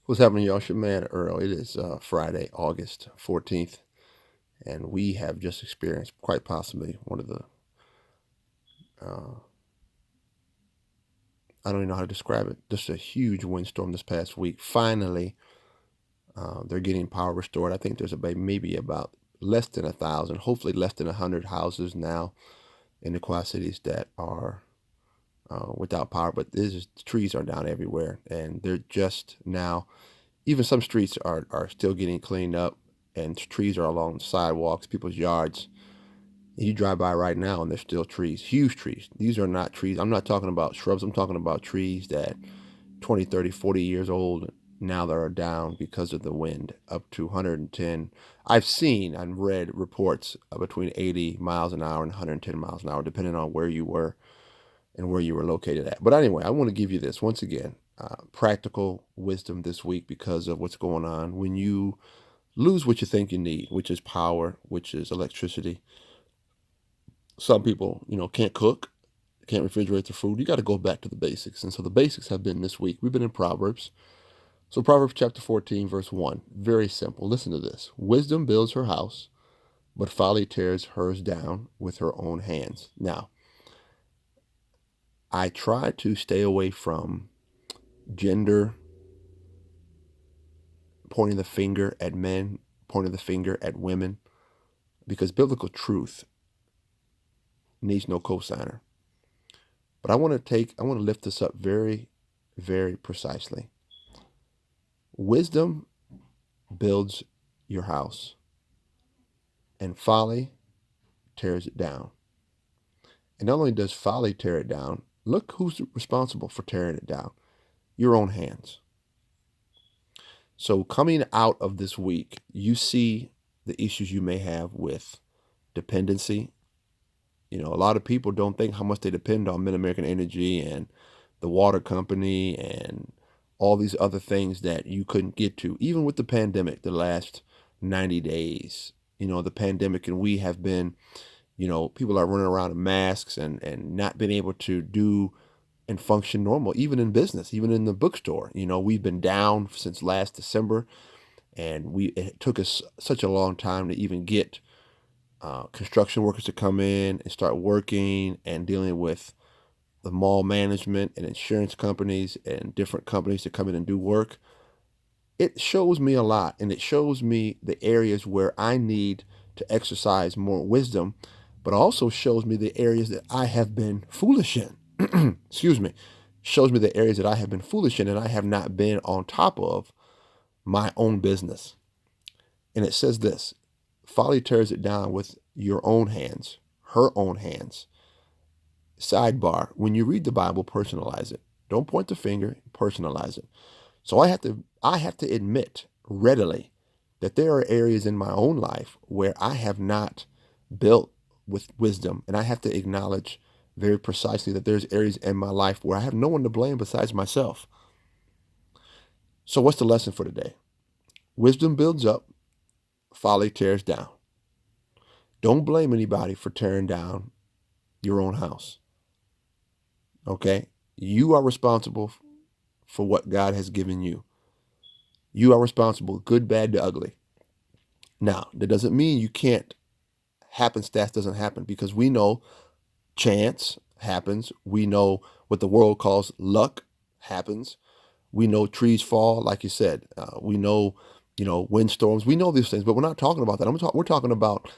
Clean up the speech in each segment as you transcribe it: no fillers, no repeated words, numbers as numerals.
What's happening, y'all? It's your man Earl. It is Friday, August 14th, and we have just experienced quite possibly one of the, uh, I don't even know how to describe it, just a huge windstorm this past week. Finally, they're getting power restored. I think there's maybe about less than 1,000, hopefully less than 100 houses now in the Quad Cities that are without power, but trees are down everywhere, and they're just now. Even some streets are still getting cleaned up, and trees are along the sidewalks, people's yards. And you drive by right now, and there's still trees, huge trees. These are not trees. I'm not talking about shrubs. I'm talking about trees that 20, 30, 40 years old now that are down because of the wind, up to 110. I've seen and read reports of between 80 miles an hour and 110 miles an hour, depending on where you were and where you were located at. But anyway, I want to give you this once again, practical wisdom this week because of what's going on. When you lose what you think you need, which is power, which is electricity, some people, can't cook, can't refrigerate their food. You got to go back to the basics. And so the basics have been this week. We've been in Proverbs. So Proverbs chapter 14, verse 1, very simple. Listen to this. Wisdom builds her house, but folly tears hers down with her own hands. Now, I try to stay away from gender, pointing the finger at men, pointing the finger at women, because biblical truth needs no cosigner. But I want to lift this up very, very precisely. Wisdom builds your house, and folly tears it down. And not only does folly tear it down, look who's responsible for tearing it down. Your own hands. So coming out of this week, you see the issues you may have with dependency. A lot of people don't think how much they depend on Mid-American Energy and the water company and all these other things that you couldn't get to, even with the pandemic, the last 90 days, the pandemic, and we have been, people are running around in masks and not been able to do and function normal, even in business, even in the bookstore. We've been down since last December, and it took us such a long time to even get construction workers to come in and start working and dealing with the mall management and insurance companies and different companies to come in and do work. It shows me a lot, and it shows me the areas where I need to exercise more wisdom, but also shows me the areas that I have been foolish in. Excuse me. Shows me the areas that I have been foolish in and I have not been on top of my own business. And it says this: folly tears it down with your own hands, her own hands. Sidebar, when you read the Bible, personalize it. Don't point the finger, personalize it. So I have to admit readily that there are areas in my own life where I have not built with wisdom, and I have to acknowledge very precisely that there's areas in my life where I have no one to blame besides myself. So what's the lesson for today? Wisdom builds up, folly tears down. Don't blame anybody for tearing down your own house. Okay? You are responsible for what God has given you. You are responsible, good, bad, to ugly. Now, that doesn't mean you can't, happenstance doesn't happen, because we know chance happens. We know what the world calls luck happens. We know trees fall, like you said. We know, windstorms. We know these things, but we're not talking about that. We're talking about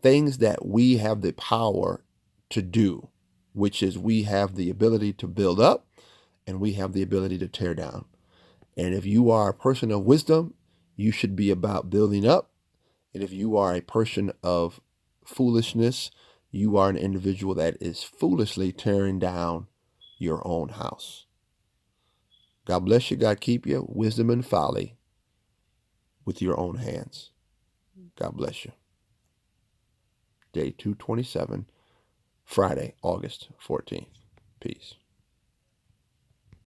things that we have the power to do, which is we have the ability to build up and we have the ability to tear down. And if you are a person of wisdom, you should be about building up. And if you are a person of foolishness, you are an individual that is foolishly tearing down your own house. God bless you. God keep you. Wisdom and folly with your own hands. God bless you. Day 227, Friday, August 14th. Peace.